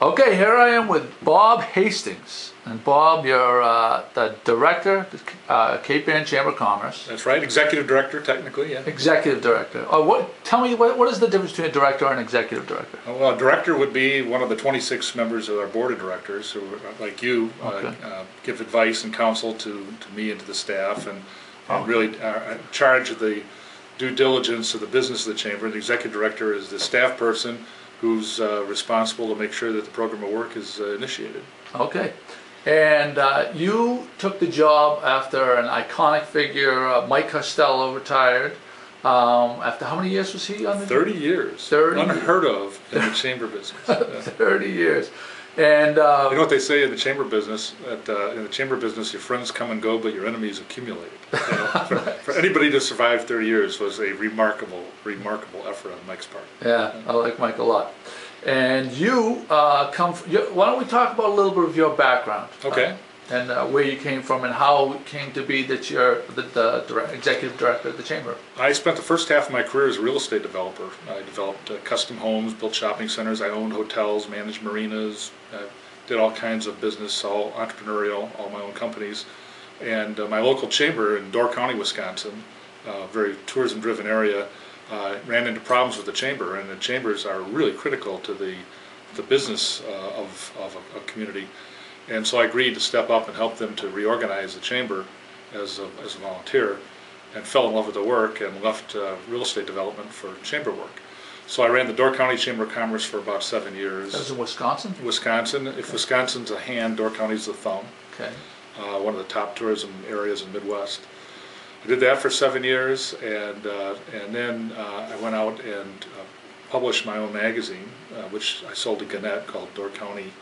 Okay, here I am with Bob Hastings. And Bob, you're the director of Cape Ann Chamber of Commerce. That's right, executive director, technically, yeah. Executive director. Tell me, what is the difference between a director and an executive director? Well, a director would be one of the 26 members of our board of directors who, like you, Okay. give advice and counsel to me and to the staff, and really are in charge of the due diligence of the business of the chamber. The executive director is the staff person who's responsible to make sure that the program of work is initiated. Okay. And you took the job after an iconic figure, Mike Costello, retired. After how many years was he on the 30 years. 30 Unheard of in the chamber business. 30 years. And you know what they say in the chamber business? In the chamber business, your friends come and go, but your enemies accumulate. You know, for anybody to survive 30 years was a remarkable effort on Mike's part. Yeah, I like Mike a lot. And you why don't we talk about a little bit of your background? Okay. And where you came from and how it came to be that you're the executive director of the chamber. I spent the first half of my career as a real estate developer. I developed custom homes, built shopping centers, I owned hotels, managed marinas, did all kinds of business, all entrepreneurial, all my own companies. And my local chamber in Door County, Wisconsin, very tourism-driven area, ran into problems with the chamber, and the chambers are really critical to the business of a community. And so I agreed to step up and help them to reorganize the chamber as a volunteer, and fell in love with the work and left real estate development for chamber work. So I ran the Door County Chamber of Commerce for about 7 years. That was in Wisconsin? Wisconsin. If Wisconsin's a hand, Door County's the thumb. Okay. One of the top tourism areas in the Midwest. I did that for 7 years, and then I went out and published my own magazine, which I sold to Gannett, called Door County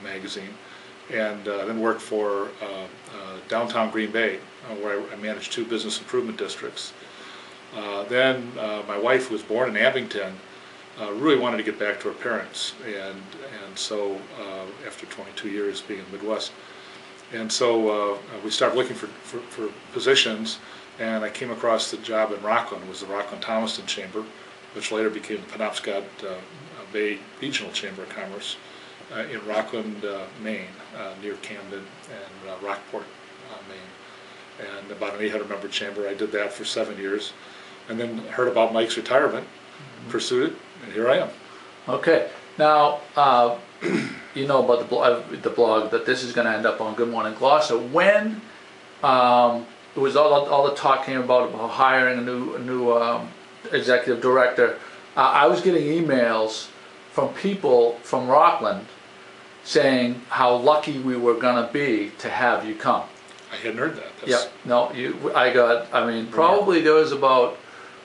Magazine, and then worked for downtown Green Bay, where I managed 2 business improvement districts. Then my wife, who was born in Abington, really wanted to get back to her parents, and so after 22 years being in the Midwest, and so we started looking for positions, and I came across the job in Rockland. It was the Rockland-Thomaston Chamber, which later became the Penobscot Bay Regional Chamber of Commerce in Rockland, Maine, near Camden and Rockport, Maine. And about an 800-member chamber. I did that for 7 years, and then heard about Mike's retirement, pursued it, and here I am. Okay. Now, you know about the blog that this is going to end up on Good Morning Gloucester. When it was all the talk came about hiring a new executive director, I was getting emails from people from Rockland saying how lucky we were going to be to have you come. I hadn't heard that. Yeah, no, I mean, probably there was about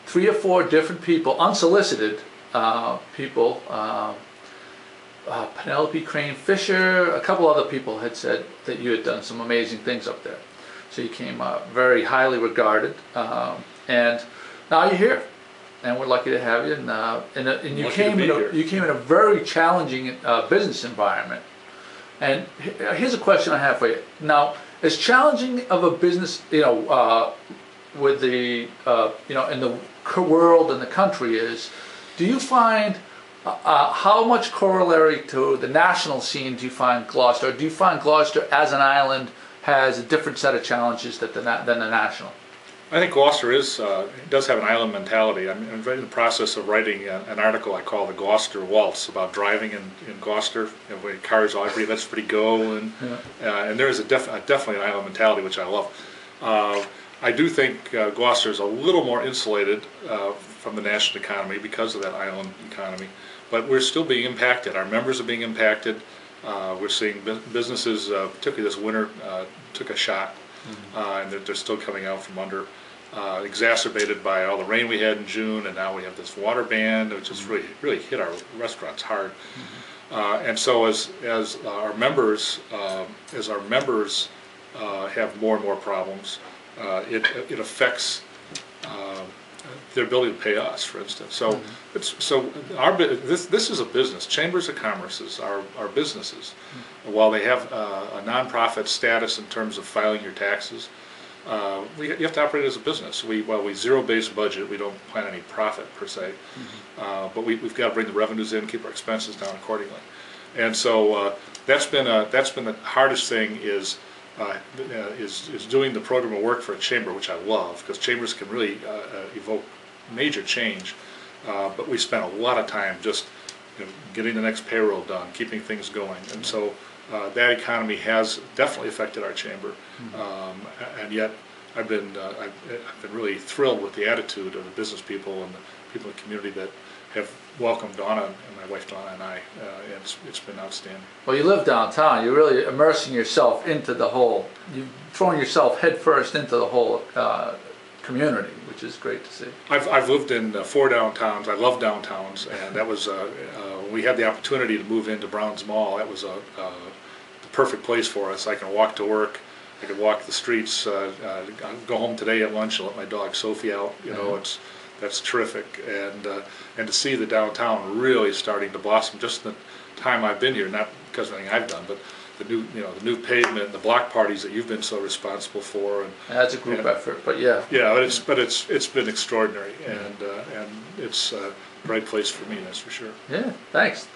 3 or 4 different people, unsolicited people, Penelope Crane Fisher, a couple other people had said that you had done some amazing things up there. So you came very highly regarded, and now you're here, and we're lucky to have you. And you came in a very challenging business environment. And here's a question I have for you. Now, as challenging of a business, with the in the world and the country is, do you find how much corollary to the national scene do you find Gloucester? Or do you find Gloucester as an island has a different set of challenges than the national? I think Gloucester does have an island mentality. I'm in the process of writing an article I call the Gloucester Waltz, about driving in Gloucester. When cars all agree, let's pretty go, and there is definitely an island mentality, which I love. I do think Gloucester is a little more insulated from the national economy because of that island economy, but we're still being impacted. Our members are being impacted. We're seeing businesses, particularly this winter, took a shot, and they're still coming out from under, exacerbated by all the rain we had in June, and now we have this water ban, which has really hit our restaurants hard. And so as our members have more and more problems, it affects their ability to pay us, for instance. So this is a business. Chambers of Commerce are businesses. While they have a nonprofit status in terms of filing your taxes, you have to operate as a business. While we zero-based budget, we don't plan any profit per se, but we've got to bring the revenues in, keep our expenses down accordingly. And so that's been the hardest thing is doing the program of work for a chamber, which I love, because chambers can really evoke major change. But we spent a lot of time just getting the next payroll done, keeping things going, and so that economy has definitely affected our chamber. And yet I've been really thrilled with the attitude of the business people and the people in the community that have welcomed Donna and my wife Donna and I, and it's been outstanding. Well, you live downtown. You're really immersing yourself into the whole. You're throwing yourself headfirst into the whole community, which is great to see. I've lived in 4 downtowns. I love downtowns, and that was when we had the opportunity to move into Brown's Mall. That was the perfect place for us. I can walk to work. I could walk the streets. Go home today at lunch and let my dog Sophie out. You know, that's terrific. And to see the downtown really starting to blossom just the time I've been here, not because of anything I've done, but the new pavement, the block parties that you've been so responsible for. And that's a group effort, but yeah. Yeah, but it's been extraordinary, and it's a bright place for me, that's for sure. Yeah, thanks.